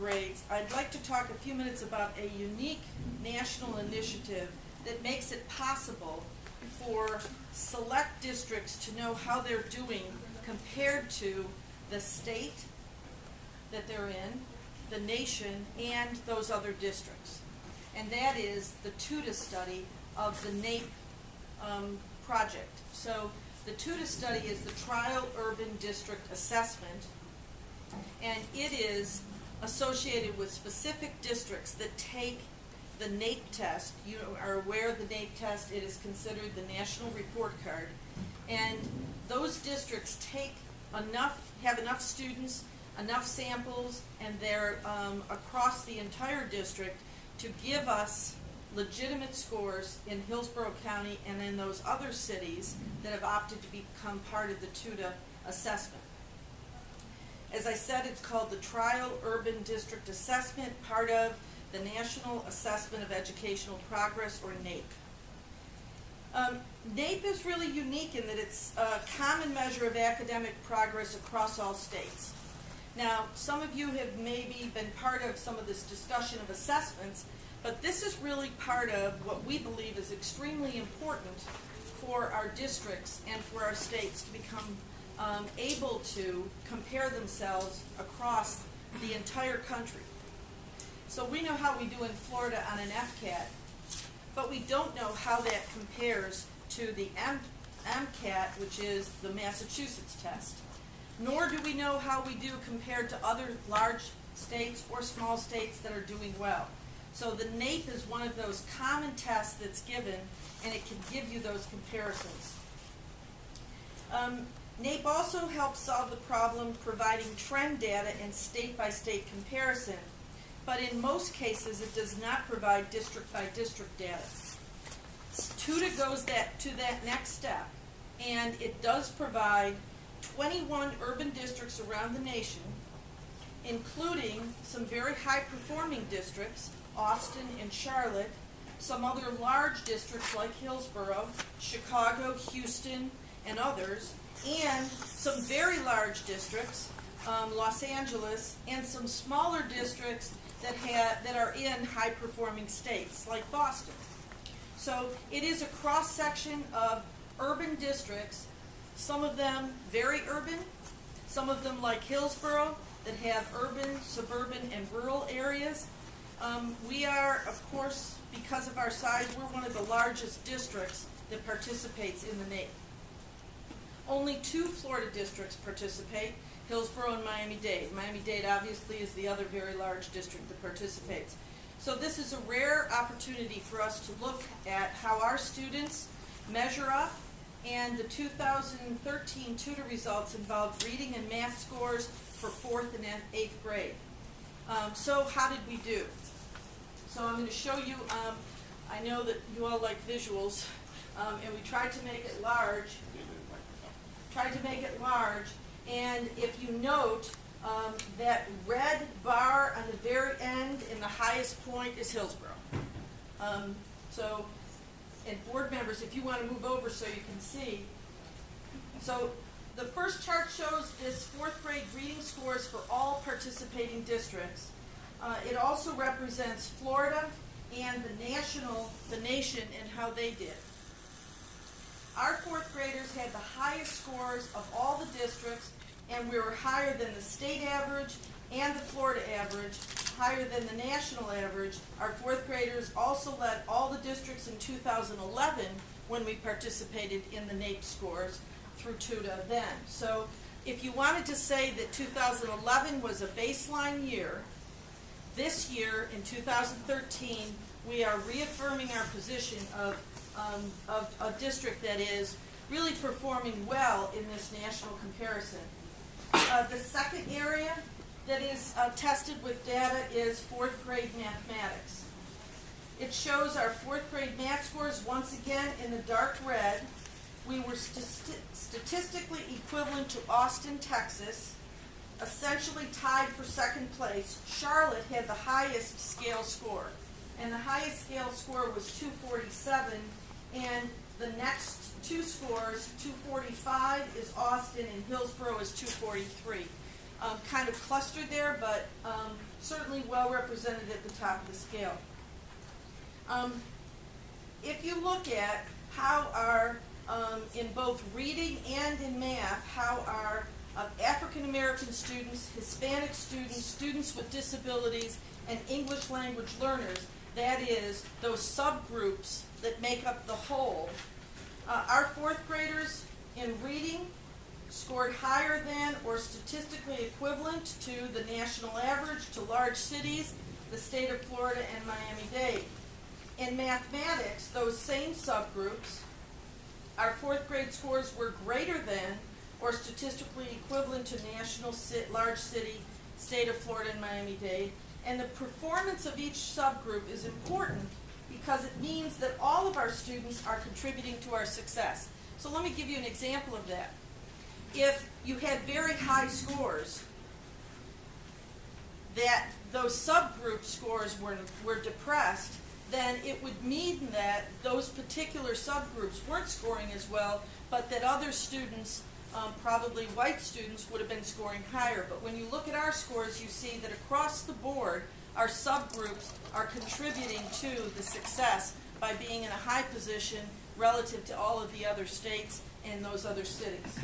grades, I'd like to talk a few minutes about a unique national initiative that makes it possible for select districts to know how they're doing compared to the state that they're in, the nation, and those other districts. And that is the TUDA study of the NAEP project. So the TUDA study is the Trial Urban District Assessment, and it is associated with specific districts that take the NAEP test. You are aware of the NAEP test. It is considered the national report card. And those districts have enough students, enough samples, and they're across the entire district to give us legitimate scores in Hillsborough County and in those other cities that have opted to become part of the TUDA assessment. As I said, it's called the Trial Urban District Assessment, part of the National Assessment of Educational Progress, or NAEP. NAEP is really unique in that it's a common measure of academic progress across all states. Now, some of you have maybe been part of some of this discussion of assessments, but this is really part of what we believe is extremely important for our districts and for our states to become able to compare themselves across the entire country. So we know how we do in Florida on an FCAT, but we don't know how that compares to the MCAT, which is the Massachusetts test. Nor do we know how we do compared to other large states or small states that are doing well. So the NAEP is one of those common tests that's given, and it can give you those comparisons. NAEP also helps solve the problem providing trend data and state-by-state comparison, but in most cases it does not provide district-by-district data. TUDA goes to that next step, and it does provide 21 urban districts around the nation, including some very high-performing districts, Austin and Charlotte, some other large districts like Hillsborough, Chicago, Houston, and others, and some very large districts, Los Angeles, and some smaller districts that are in high-performing states like Boston. So it is a cross-section of urban districts, some of them very urban, some of them like Hillsborough that have urban, suburban, and rural areas. We are, of course, because of our size, we're one of the largest districts that participates in the NAEP. Only 2 Florida districts participate, Hillsborough and Miami-Dade. Miami-Dade obviously is the other very large district that participates. So this is a rare opportunity for us to look at how our students measure up, and the 2013 TUDA results involved reading and math scores for 4th and 8th grade. So how did we do? So I'm going to show you, I know that you all like visuals, and we tried to make it large. And if you note, that red bar on the very end and the highest point is Hillsborough. And board members, if you want to move over so you can see. So the first chart shows this 4th grade reading scores for all participating districts. It also represents Florida and the nation and how they did. Our 4th graders had the highest scores of all the districts, and we were higher than the state average and the Florida average, higher than the national average. Our 4th graders also led all the districts in 2011 when we participated in the NAEP scores through TUDA then. So if you wanted to say that 2011 was a baseline year, this year in 2013 we are reaffirming our position of a district that is really performing well in this national comparison. The second area that is tested with data is 4th grade mathematics. It shows our 4th grade math scores once again in the dark red. We were statistically equivalent to Austin, Texas, essentially tied for 2nd place. Charlotte had the highest scale score, and the highest scale score was 247, and the next 2 scores, 245 is Austin and Hillsborough is 243. Kind of clustered there, but certainly well represented at the top of the scale. If you look at how our, in both reading and in math, how our African American students, Hispanic students, students with disabilities, and English language learners, that is, those subgroups that make up the whole, our fourth graders in reading scored higher than or statistically equivalent to the national average, to large cities, the state of Florida, and Miami-Dade. In mathematics, those same subgroups, our fourth grade scores were greater than or statistically equivalent to national, large city, state of Florida, and Miami-Dade. And the performance of each subgroup is important because it means that all of our students are contributing to our success. So let me give you an example of that. If you had very high scores, that those subgroup scores were depressed, then it would mean that those particular subgroups weren't scoring as well, but that other students, probably white students, would have been scoring higher. But when you look at our scores, you see that across the board, our subgroups are contributing to the success by being in a high position relative to all of the other states and those other cities.